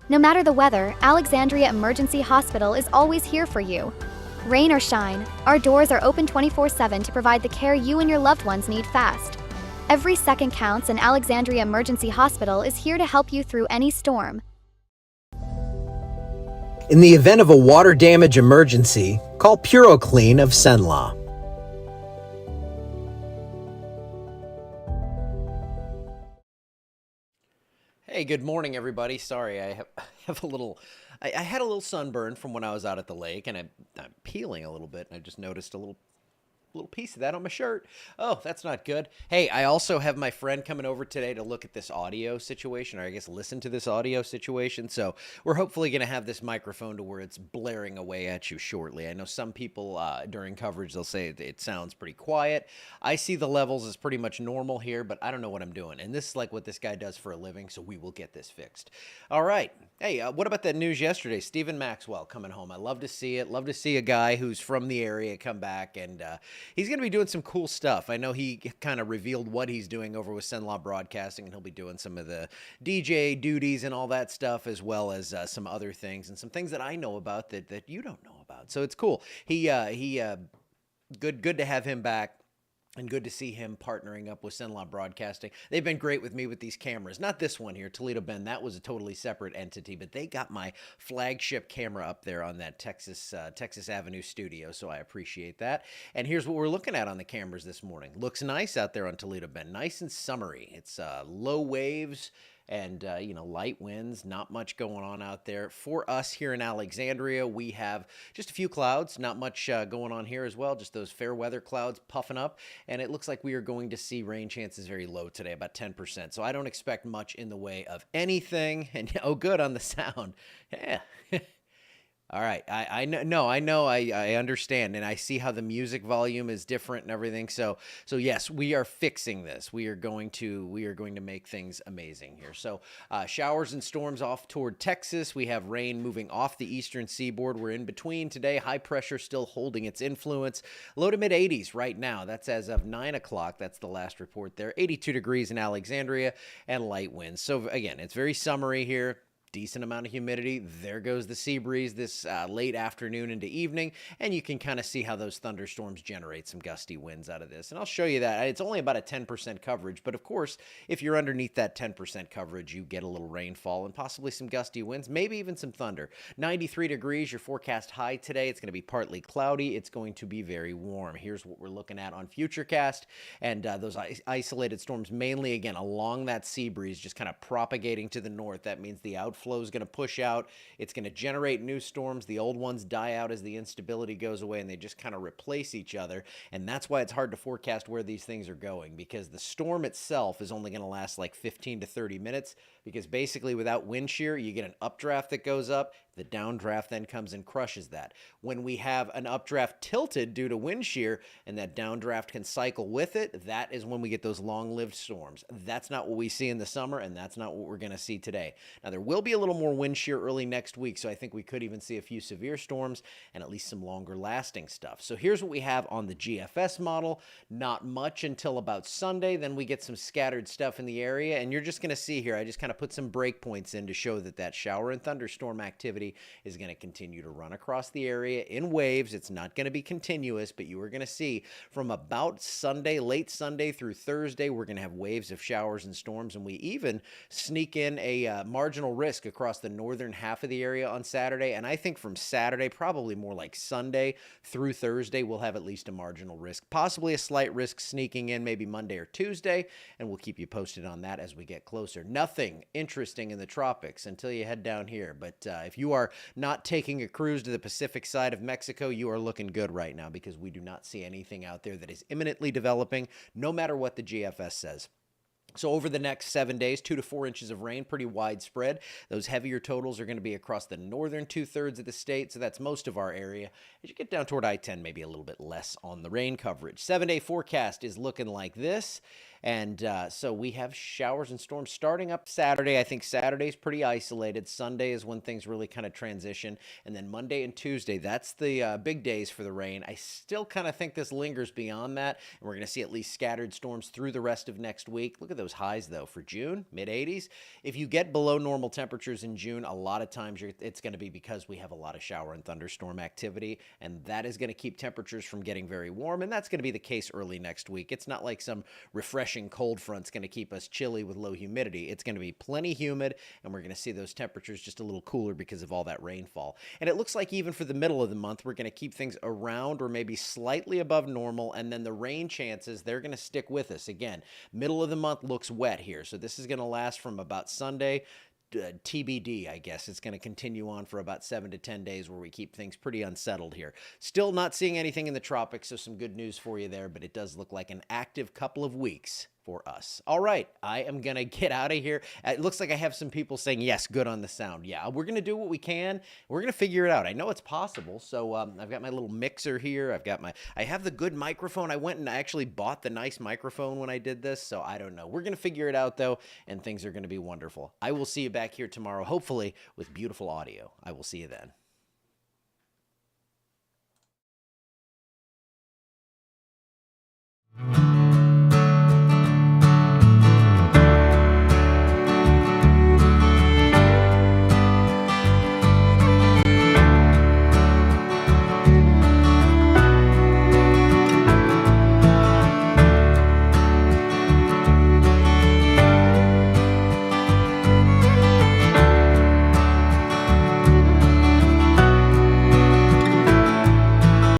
No matter the weather, Alexandria Emergency Hospital is always here for you. Rain or shine, our doors are open 24/7 to provide the care you and your loved ones need fast. Every second counts, and Alexandria Emergency Hospital is here to help you through any storm. In the event of a water damage emergency, call PuroClean of Cenla. Hey, good morning, everybody. Sorry, I have a little. I had a little sunburn from when I was out at the lake, and I'm peeling a little bit, and I just noticed a little piece of that on my shirt. Oh, that's not good. Hey, I also have my friend coming over today to look at this audio situation, or I guess listen to this audio situation. So we're hopefully going to have this microphone to where it's blaring away at you shortly. I know some people during coverage, they'll say it sounds pretty quiet. I see the levels as pretty much normal here, but I don't know what I'm doing. And this is like what this guy does for a living, so we will get this fixed. All right. Hey, what about that news yesterday? Stephen Maxwell coming home. I love to see it. Love to see a guy who's from the area come back, and he's going to be doing some cool stuff. I know he kind of revealed what he's doing over with Cenla Broadcasting, and he'll be doing some of the DJ duties and all that stuff, as well as some other things and some things that I know about that you don't know about. So it's cool. Good to have him back. And good to see him partnering up with Cenla Broadcasting. They've been great with me with these cameras. Not this one here, Toledo Bend. That was a totally separate entity, but they got my flagship camera up there on that Texas Avenue studio, so I appreciate that. And here's what we're looking at on the cameras this morning. Looks nice out there on Toledo Bend. Nice and summery. It's low waves and light winds, not much going on out there. For us here in Alexandria, we have just a few clouds, not much going on here as well, just those fair weather clouds puffing up, and it looks like we are going to see rain chances very low today, about 10%. So I don't expect much in the way of anything. And oh, good on the sound. Yeah. All right, I know, I understand, and I see how the music volume is different and everything. So yes, we are fixing this. We are going to make things amazing here. So showers and storms off toward Texas. We have rain moving off the eastern seaboard. We're in between today. High pressure still holding its influence. Low to mid 80s right now. That's as of 9 o'clock. That's the last report there. 82 degrees in Alexandria and light winds. So again, it's very summery here. Decent amount of humidity. There goes the sea breeze this late afternoon into evening, and you can kind of see how those thunderstorms generate some gusty winds out of this. And I'll show you that. It's only about a 10% coverage, but of course, if you're underneath that 10% coverage, you get a little rainfall and possibly some gusty winds, maybe even some thunder. 93 degrees, your forecast high today. It's going to be partly cloudy. It's going to be very warm. Here's what we're looking at on Futurecast, and those isolated storms mainly, again, along that sea breeze, just kind of propagating to the north. That means the outflow is going to push out. It's going to generate new storms. The old ones die out as the instability goes away, and they just kind of replace each other. And that's why it's hard to forecast where these things are going, because the storm itself is only going to last like 15 to 30 minutes, because basically without wind shear, you get an updraft that goes up. The downdraft then comes and crushes that. When we have an updraft tilted due to wind shear and that downdraft can cycle with it, that is when we get those long-lived storms. That's not what we see in the summer, and that's not what we're going to see today. Now, there will be a little more wind shear early next week, so I think we could even see a few severe storms and at least some longer-lasting stuff. So here's what we have on the GFS model. Not much until about Sunday. Then we get some scattered stuff in the area, and you're just going to see here, I just kind of put some breakpoints in to show that shower and thunderstorm activity is going to continue to run across the area in waves. It's not going to be continuous, but you are going to see from about Sunday, late Sunday through Thursday, we're going to have waves of showers and storms, and we even sneak in a marginal risk across the northern half of the area on Saturday. And I think from Saturday, probably more like Sunday through Thursday, we'll have at least a marginal risk, possibly a slight risk sneaking in maybe Monday or Tuesday, and we'll keep you posted on that as we get closer. Nothing interesting in the tropics until you head down here, but if you are not taking a cruise to the Pacific side of Mexico, you are looking good right now, because we do not see anything out there that is imminently developing, no matter what the GFS says. So over the next 7 days, 2 to 4 inches of rain, pretty widespread. Those heavier totals are going to be across the northern 2/3 of the state, so that's most of our area. As you get down toward I-10, maybe a little bit less on the rain coverage. 7-day forecast is looking like this. And so we have showers and storms starting up Saturday. I think Saturday's pretty isolated. Sunday is when things really kind of transition. And then Monday and Tuesday, that's the big days for the rain. I still kind of think this lingers beyond that. And we're going to see at least scattered storms through the rest of next week. Look at those highs, though, for June, mid-80s. If you get below normal temperatures in June, a lot of times it's going to be because we have a lot of shower and thunderstorm activity. And that is going to keep temperatures from getting very warm. And that's going to be the case early next week. It's not like some refreshing cold front's going to keep us chilly with low humidity. It's going to be plenty humid, and we're going to see those temperatures just a little cooler because of all that rainfall. And it looks like even for the middle of the month, we're going to keep things around or maybe slightly above normal, and then the rain chances, they're going to stick with us. Again, middle of the month looks wet here, so this is going to last from about Sunday TBD, I guess. It's going to continue on for about 7 to 10 days where we keep things pretty unsettled here. Still not seeing anything in the tropics, so some good news for you there, but it does look like an active couple of weeks for us. All right, I am going to get out of here. It looks like I have some people saying, yes, good on the sound. Yeah, we're going to do what we can. We're going to figure it out. I know it's possible. So I've got my little mixer here. I have the good microphone. I went and I actually bought the nice microphone when I did this. So I don't know. We're going to figure it out though, and things are going to be wonderful. I will see you back here tomorrow, hopefully with beautiful audio. I will see you then.